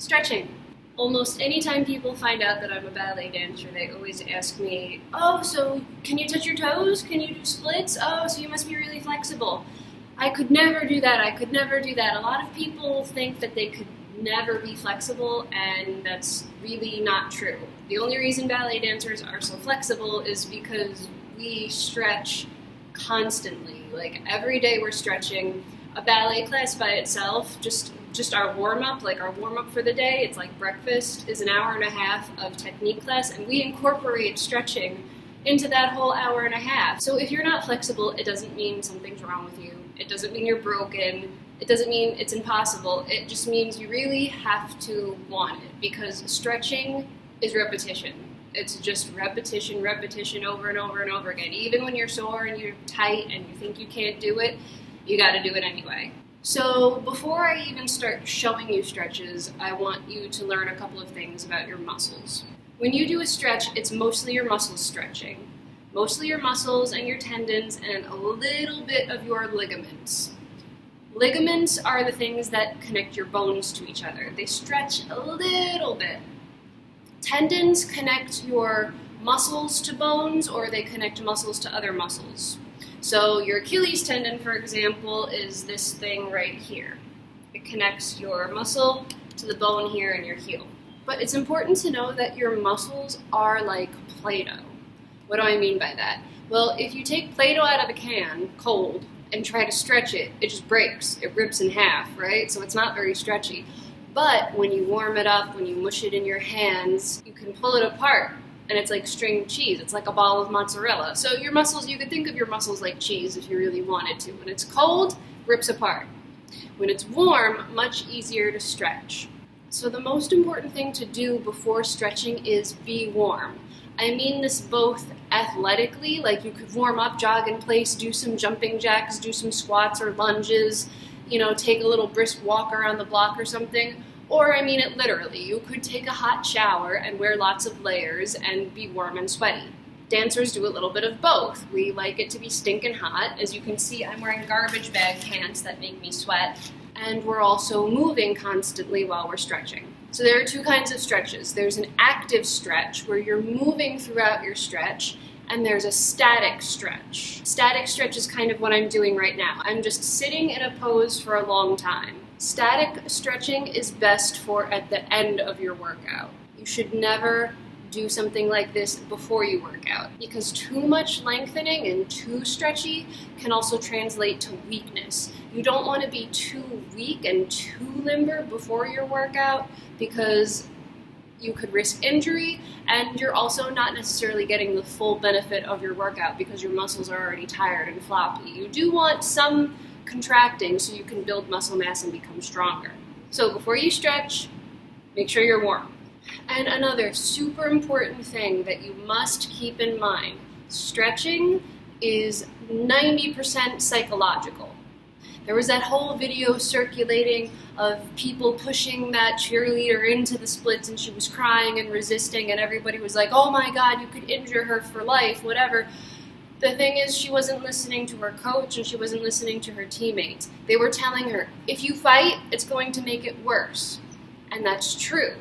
Stretching. Almost anytime people find out that I'm a ballet dancer, they always ask me, oh, so can you touch your toes? Can you do splits? Oh, so you must be really flexible. I could never do that. I could never do that. A lot of people think that they could never be flexible, and that's really not true. The only reason ballet dancers are so flexible is because we stretch constantly. Like every day we're stretching. A ballet class by itself, just our warm-up, like our warm-up for the day, it's like breakfast, is an hour and a half of technique class, and we incorporate stretching into that whole hour and a half. So if you're not flexible, it doesn't mean something's wrong with you. It doesn't mean you're broken. It doesn't mean it's impossible. It just means you really have to want it, because stretching is repetition. It's just repetition, repetition over and over and over again. Even when you're sore and you're tight and you think you can't do it, you gotta do it anyway. So before I even start showing you stretches, I want you to learn a couple of things about your muscles. When you do a stretch, it's mostly your muscles stretching. Mostly your muscles and your tendons and a little bit of your ligaments. Ligaments are the things that connect your bones to each other. They stretch a little bit. Tendons connect your muscles to bones, or they connect muscles to other muscles. So your Achilles tendon, for example, is this thing right here. It connects your muscle to the bone here in your heel. But it's important to know that your muscles are like Play-Doh. What do I mean by that? Well, if you take Play-Doh out of a can, cold, and try to stretch it, it just breaks. It rips in half, right? So it's not very stretchy. But when you warm it up, when you mush it in your hands, you can pull it apart. And it's like string cheese. It's like a ball of mozzarella. So your muscles, you could think of your muscles like cheese if you really wanted to. When it's cold, rips apart. When it's warm, much easier to stretch. So the most important thing to do before stretching is be warm. I mean this both athletically, like you could warm up, jog in place, do some jumping jacks, do some squats or lunges, take a little brisk walk around the block or something. Or I mean it literally. You could take a hot shower and wear lots of layers and be warm and sweaty. Dancers do a little bit of both. We like it to be stinking hot. As you can see, I'm wearing garbage bag pants that make me sweat. And we're also moving constantly while we're stretching. So there are two kinds of stretches. There's an active stretch where you're moving throughout your stretch, and there's a static stretch. Static stretch is kind of what I'm doing right now. I'm just sitting in a pose for a long time. Static stretching is best for at the end of your workout. You should never do something like this before you work out, because too much lengthening and too stretchy can also translate to weakness. You don't want to be too weak and too limber before your workout, because you could risk injury, and you're also not necessarily getting the full benefit of your workout because your muscles are already tired and floppy. You do want some contracting so you can build muscle mass and become stronger. So before you stretch, make sure you're warm. And another super important thing that you must keep in mind, stretching is 90% psychological. There was that whole video circulating of people pushing that cheerleader into the splits, and she was crying and resisting, and everybody was like, oh my God, you could injure her for life, whatever. The thing is, she wasn't listening to her coach and she wasn't listening to her teammates. They were telling her, if you fight, it's going to make it worse. And that's true,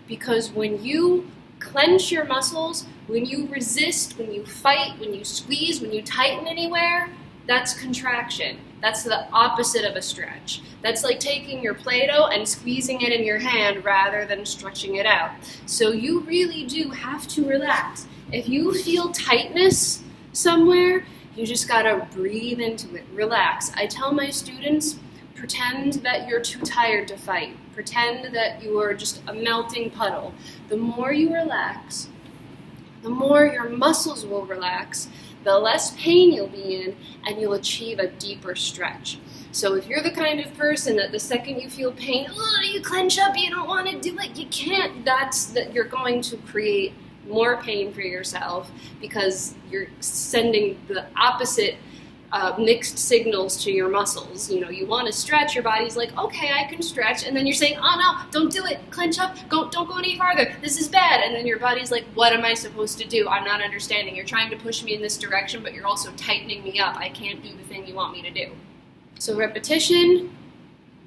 because when you clench your muscles, when you resist, when you fight, when you squeeze, when you tighten anywhere, that's contraction. That's the opposite of a stretch. That's like taking your Play-Doh and squeezing it in your hand rather than stretching it out. So you really do have to relax. If you feel tightness somewhere, you just gotta breathe into it, relax. I tell my students, pretend that you're too tired to fight. Pretend that you are just a melting puddle. The more you relax, the more your muscles will relax, the less pain you'll be in, and you'll achieve a deeper stretch. So if you're the kind of person that the second you feel pain, you clench up, you don't want to do it, you can't, you're going to create more pain for yourself, because you're sending the opposite mixed signals to your muscles. You want to stretch, your body's like, okay, I can stretch, and then you're saying, oh no, don't do it, clench up, don't go any farther, this is bad, and then your body's like, what am I supposed to do? I'm not understanding. You're trying to push me in this direction, but you're also tightening me up. I can't do the thing you want me to do. So repetition,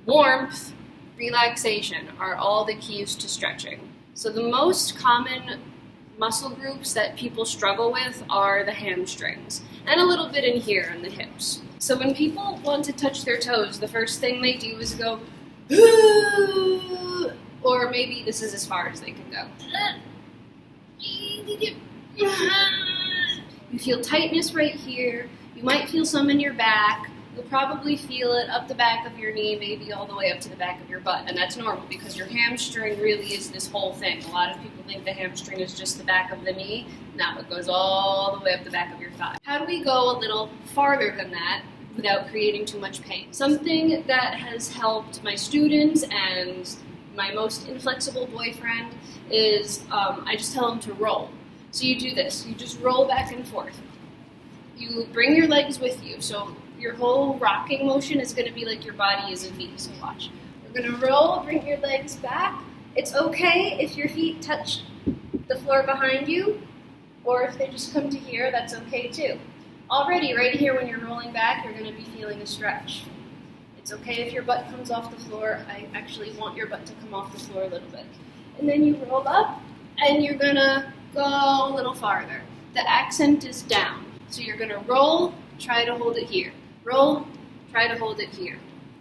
warmth, relaxation are all the keys to stretching. So the most common muscle groups that people struggle with are the hamstrings, and a little bit in here in the hips. So when people want to touch their toes, the first thing they do is go, or maybe this is as far as they can go. You feel tightness right here. You might feel some in your back. You'll probably feel it up the back of your knee, maybe all the way up to the back of your butt. And that's normal because your hamstring really is this whole thing. A lot of people think the hamstring is just the back of the knee. No, it goes all the way up the back of your thigh. How do we go a little farther than that without creating too much pain? Something that has helped my students and my most inflexible boyfriend is I just tell him to roll. So you do this. You just roll back and forth. You bring your legs with you. So your whole rocking motion is going to be like your body is a V. So watch. We're going to roll, bring your legs back. It's okay if your feet touch the floor behind you, or if they just come to here, that's okay too. Already, right here when you're rolling back, you're going to be feeling a stretch. It's okay if your butt comes off the floor. I actually want your butt to come off the floor a little bit. And then you roll up, and you're going to go a little farther. The accent is down. So you're going to roll, try to hold it here. Roll, try to hold it here.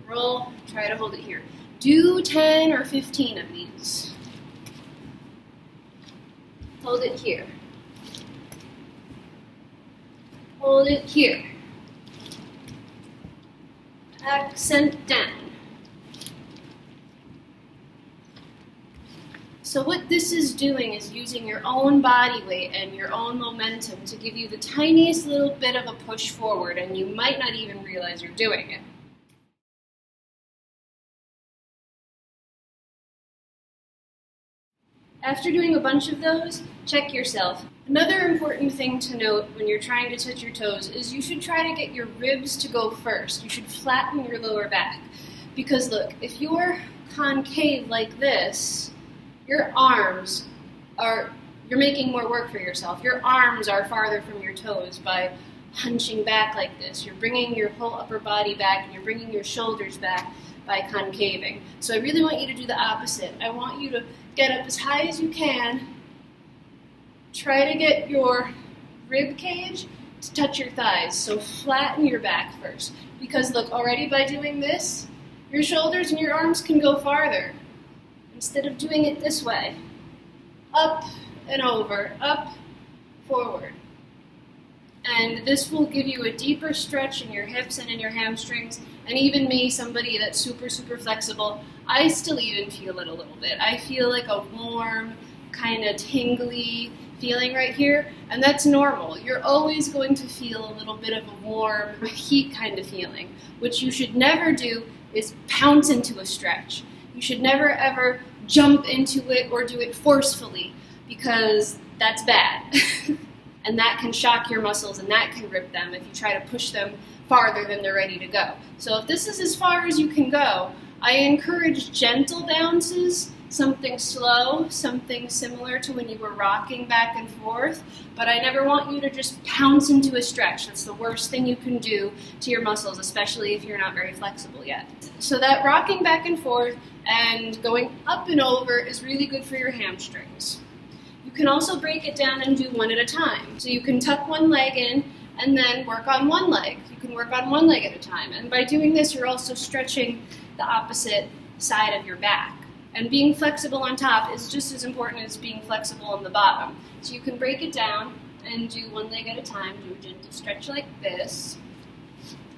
Roll, try to hold it here. Do 10 or 15 of these. Hold it here. Hold it here. Accent down. So what this is doing is using your own body weight and your own momentum to give you the tiniest little bit of a push forward, and you might not even realize you're doing it. After doing a bunch of those, check yourself. Another important thing to note when you're trying to touch your toes is you should try to get your ribs to go first. You should flatten your lower back. Because look, if you're concave like this, your arms you're making more work for yourself. Your arms are farther from your toes by hunching back like this. You're bringing your whole upper body back, and you're bringing your shoulders back by concaving. So I really want you to do the opposite. I want you to get up as high as you can. Try to get your rib cage to touch your thighs. So flatten your back first. Because look, already by doing this, your shoulders and your arms can go farther. Instead of doing it this way, up and over, up, forward. And this will give you a deeper stretch in your hips and in your hamstrings. And even me, somebody that's super, super flexible, I still even feel it a little bit. I feel like a warm, kind of tingly feeling right here, and that's normal. You're always going to feel a little bit of a warm, heat kind of feeling. What you should never do is pounce into a stretch. You should never ever jump into it or do it forcefully, because that's bad. And that can shock your muscles and that can rip them if you try to push them farther than they're ready to go. So if this is as far as you can go, I encourage gentle bounces, something slow, something similar to when you were rocking back and forth, but I never want you to just pounce into a stretch. That's the worst thing you can do to your muscles, especially if you're not very flexible yet. So that rocking back and forth and going up and over is really good for your hamstrings. You can also break it down and do one at a time. So you can tuck one leg in and then work on one leg. You can work on one leg at a time. And by doing this, you're also stretching the opposite side of your back. And being flexible on top is just as important as being flexible on the bottom. So you can break it down and do one leg at a time. Do a gentle stretch like this.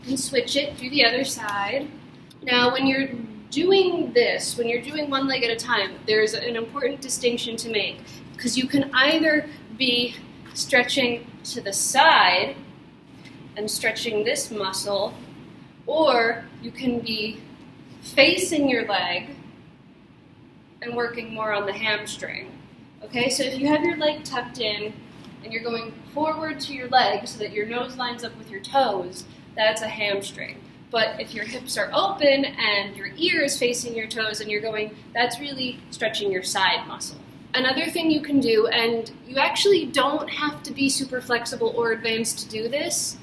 And switch it, do the other side. Now when you're doing this, when you're doing one leg at a time, there's an important distinction to make. Because you can either be stretching to the side and stretching this muscle, or you can be facing your leg and working more on the hamstring. Okay, so if you have your leg tucked in and you're going forward to your leg so that your nose lines up with your toes, that's a hamstring. But if your hips are open and your ear is facing your toes and you're going, that's really stretching your side muscle. Another thing you can do, and you actually don't have to be super flexible or advanced to do this,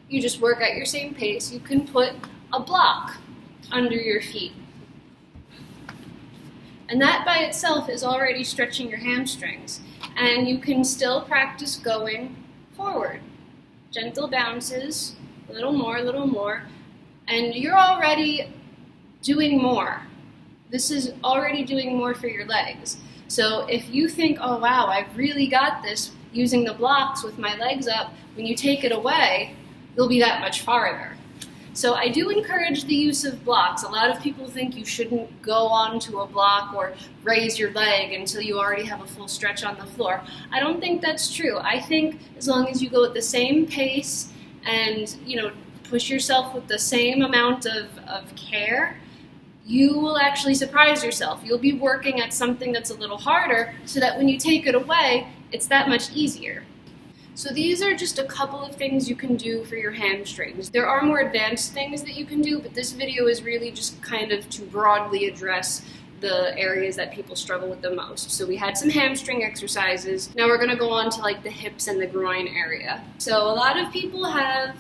you just work at your same pace, you can put a block under your feet. And that by itself is already stretching your hamstrings. And you can still practice going forward. Gentle bounces, a little more, and you're already doing more. This is already doing more for your legs. So if you think, oh wow, I've really got this using the blocks with my legs up, when you take it away, you'll be that much farther. So I do encourage the use of blocks. A lot of people think you shouldn't go onto a block or raise your leg until you already have a full stretch on the floor. I don't think that's true. I think as long as you go at the same pace and, push yourself with the same amount of care, you will actually surprise yourself. You'll be working at something that's a little harder so that when you take it away, it's that much easier. So these are just a couple of things you can do for your hamstrings. There are more advanced things that you can do, but this video is really just kind of to broadly address the areas that people struggle with the most. So we had some hamstring exercises. Now we're gonna go on to like the hips and the groin area. So a lot of people have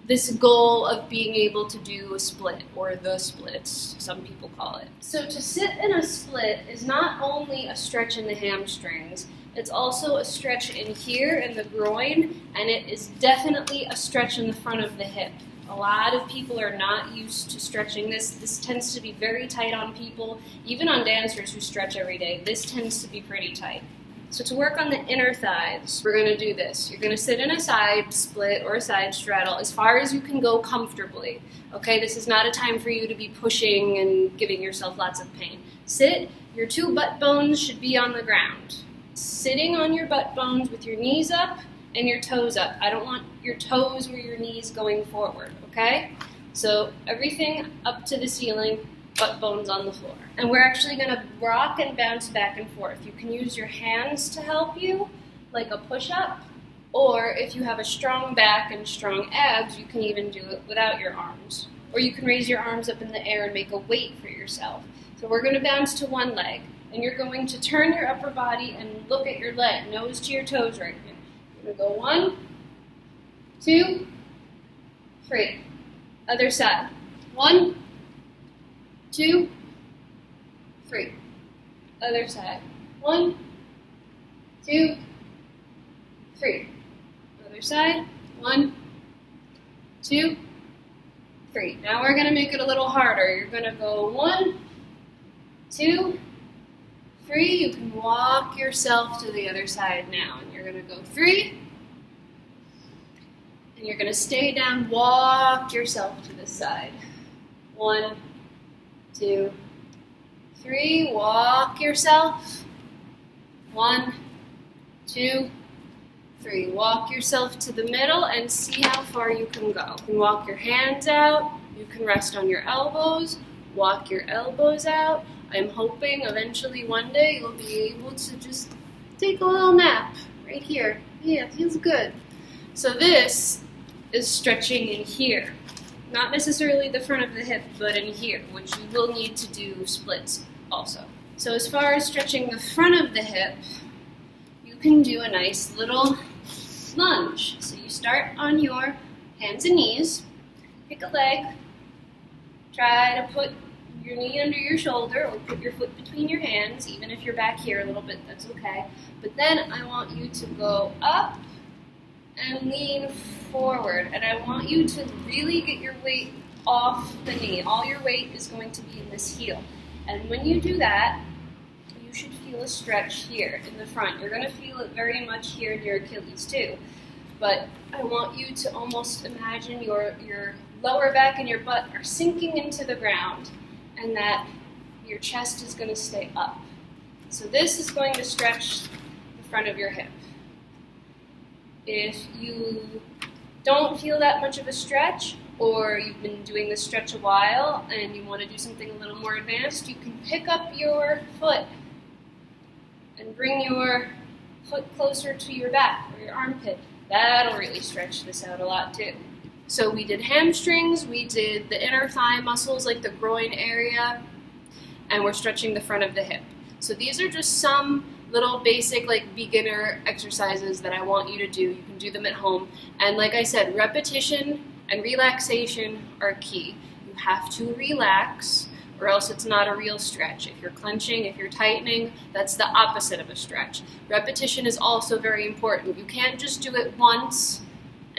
this goal of being able to do a split, or the splits, some people call it. So to sit in a split is not only a stretch in the hamstrings, it's also a stretch in here in the groin, and it is definitely a stretch in the front of the hip. A lot of people are not used to stretching this. This tends to be very tight on people, even on dancers who stretch every day. This tends to be pretty tight. So to work on the inner thighs, we're going to do this. You're going to sit in a side split or a side straddle as far as you can go comfortably. Okay, this is not a time for you to be pushing and giving yourself lots of pain. Sit, your two butt bones should be on the ground. Sitting on your butt bones with your knees up and your toes up. I don't want your toes or your knees going forward, okay? So everything up to the ceiling, butt bones on the floor. And we're actually gonna rock and bounce back and forth. You can use your hands to help you, like a push-up, or if you have a strong back and strong abs, you can even do it without your arms. Or you can raise your arms up in the air and make a weight for yourself. So we're gonna bounce to one leg, and you're going to turn your upper body and look at your leg, nose to your toes right here. You're gonna go 1, 2, 3. Other side. 1, 2, 3. Other side. 1, 2, 3. Other side. 1, 2, 3. Now we're going to make it a little harder. You're going to go 1, 2, 3. You can walk yourself to the other side now. And you're going to go 3. And you're going to stay down. Walk yourself to the side. 1, 2, 3. Walk yourself. 1, 2, 3. Walk yourself to the middle and see how far you can go. You can walk your hands out. You can rest on your elbows. Walk your elbows out. I'm hoping eventually one day you'll be able to just take a little nap right here. Yeah, it feels good. So this is stretching in here. Not necessarily the front of the hip, but in here, which you will need to do splits also. So as far as stretching the front of the hip, you can do a nice little lunge. So you start on your hands and knees, pick a leg, try to put your knee under your shoulder or put your foot between your hands, even if you're back here a little bit, that's okay. But then I want you to go up and lean forward, and I want you to really get your weight off the knee. All your weight is going to be in this heel. And when you do that, you should feel a stretch here in the front. You're going to feel it very much here in your Achilles too. But I want you to almost imagine your lower back and your butt are sinking into the ground, and that your chest is going to stay up. So this is going to stretch the front of your hip. If you don't feel that much of a stretch, or you've been doing this stretch a while and you want to do something a little more advanced, you can pick up your foot and bring your foot closer to your back or your armpit. That'll really stretch this out a lot too. So we did hamstrings, we did the inner thigh muscles like the groin area, and we're stretching the front of the hip. So these are just some little basic like beginner exercises that I want you to do. You can do them at home. And like I said, repetition and relaxation are key. You have to relax or else it's not a real stretch. If you're clenching, if you're tightening, that's the opposite of a stretch. Repetition is also very important. You can't just do it once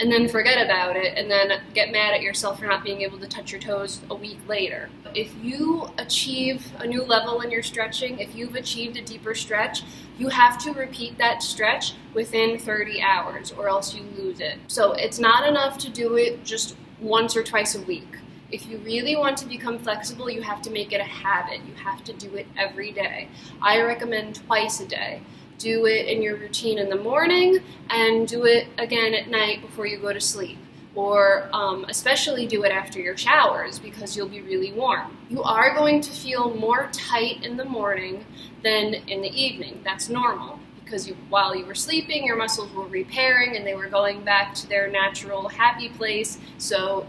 and then forget about it and then get mad at yourself for not being able to touch your toes a week later. If you achieve a new level in your stretching, if you've achieved a deeper stretch, you have to repeat that stretch within 30 hours or else you lose it. So it's not enough to do it just once or twice a week. If you really want to become flexible, you have to make it a habit. You have to do it every day. I recommend twice a day. Do it in your routine in the morning and do it again at night before you go to sleep. Or especially do it after your showers because you'll be really warm. You are going to feel more tight in the morning than in the evening. That's normal because while you were sleeping, your muscles were repairing and they were going back to their natural happy place. So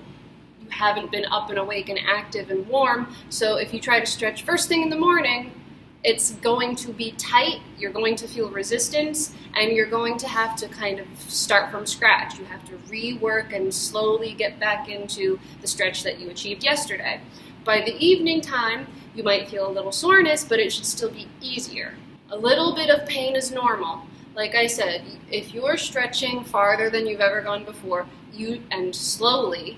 you haven't been up and awake and active and warm. So if you try to stretch first thing in the morning, it's going to be tight, you're going to feel resistance, and you're going to have to kind of start from scratch. You have to rework and slowly get back into the stretch that you achieved yesterday. By the evening time, you might feel a little soreness, but it should still be easier. A little bit of pain is normal. Like I said, if you're stretching farther than you've ever gone before, and slowly,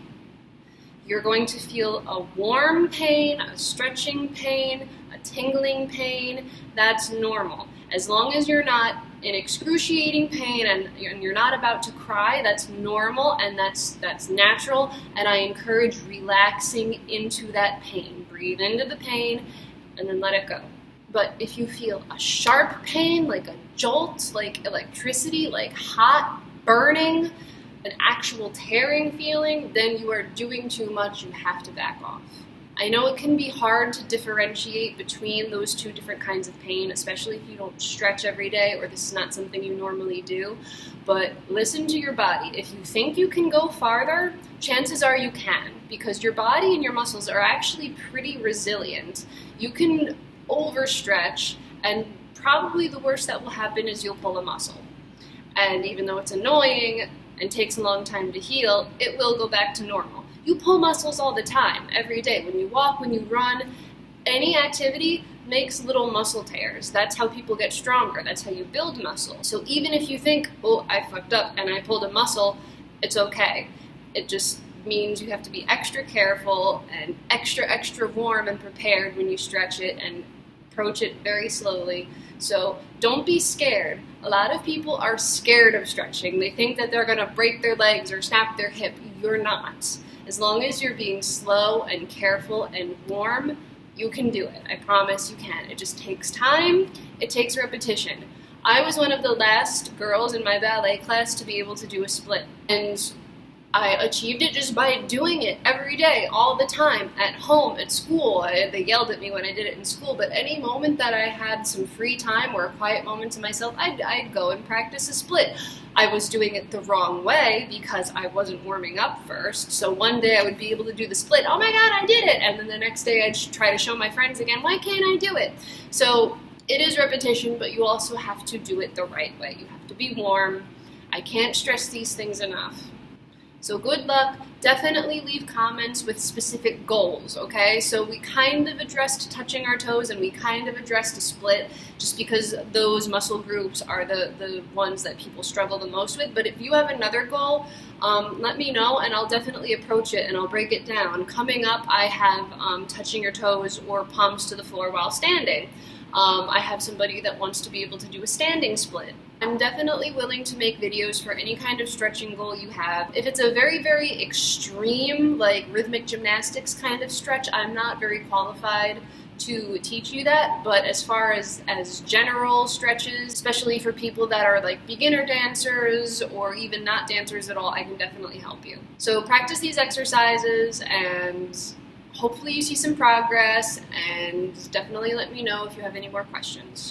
you're going to feel a warm pain, a stretching pain, a tingling pain. That's normal. As long as you're not in excruciating pain and you're not about to cry, that's normal and that's natural, and I encourage relaxing into that pain. Breathe into the pain and then let it go. But if you feel a sharp pain, like a jolt, like electricity, like hot, burning, an actual tearing feeling, then you are doing too much, you have to back off. I know it can be hard to differentiate between those two different kinds of pain, especially if you don't stretch every day or this is not something you normally do, but listen to your body. If you think you can go farther, chances are you can, because your body and your muscles are actually pretty resilient. You can overstretch, and probably the worst that will happen is you'll pull a muscle. And even though it's annoying and takes a long time to heal, it will go back to normal. You pull muscles all the time, every day. When you walk, when you run, any activity makes little muscle tears. That's how people get stronger. That's how you build muscle. So even if you think, oh, I fucked up and I pulled a muscle, it's okay. It just means you have to be extra careful and extra warm and prepared when you stretch it and approach it very slowly. So don't be scared. A lot of people are scared of stretching. They think that they're gonna break their legs or snap their hip. You're not. As long as you're being slow and careful and warm, you can do it. I promise you can. It just takes time. It takes repetition. I was one of the last girls in my ballet class to be able to do a split. And I achieved it just by doing it every day, all the time, at home, at school. They yelled at me when I did it in school, but any moment that I had some free time or a quiet moment to myself, I'd go and practice a split. I was doing it the wrong way because I wasn't warming up first. So one day I would be able to do the split. Oh my God, I did it! And then the next day I'd try to show my friends again, why can't I do it? So it is repetition, but you also have to do it the right way. You have to be warm. I can't stress these things enough. So good luck. Definitely leave comments with specific goals, okay? So we kind of addressed touching our toes and we kind of addressed a split just because those muscle groups are the ones that people struggle the most with. But if you have another goal, let me know and I'll definitely approach it and I'll break it down. Coming up, I have touching your toes or palms to the floor while standing. I have somebody that wants to be able to do a standing split. I'm definitely willing to make videos for any kind of stretching goal you have. If it's a very, very extreme, like rhythmic gymnastics kind of stretch, I'm not very qualified to teach you that, but as far as general stretches, especially for people that are like beginner dancers or even not dancers at all, I can definitely help you. So practice these exercises and hopefully you see some progress, and definitely let me know if you have any more questions.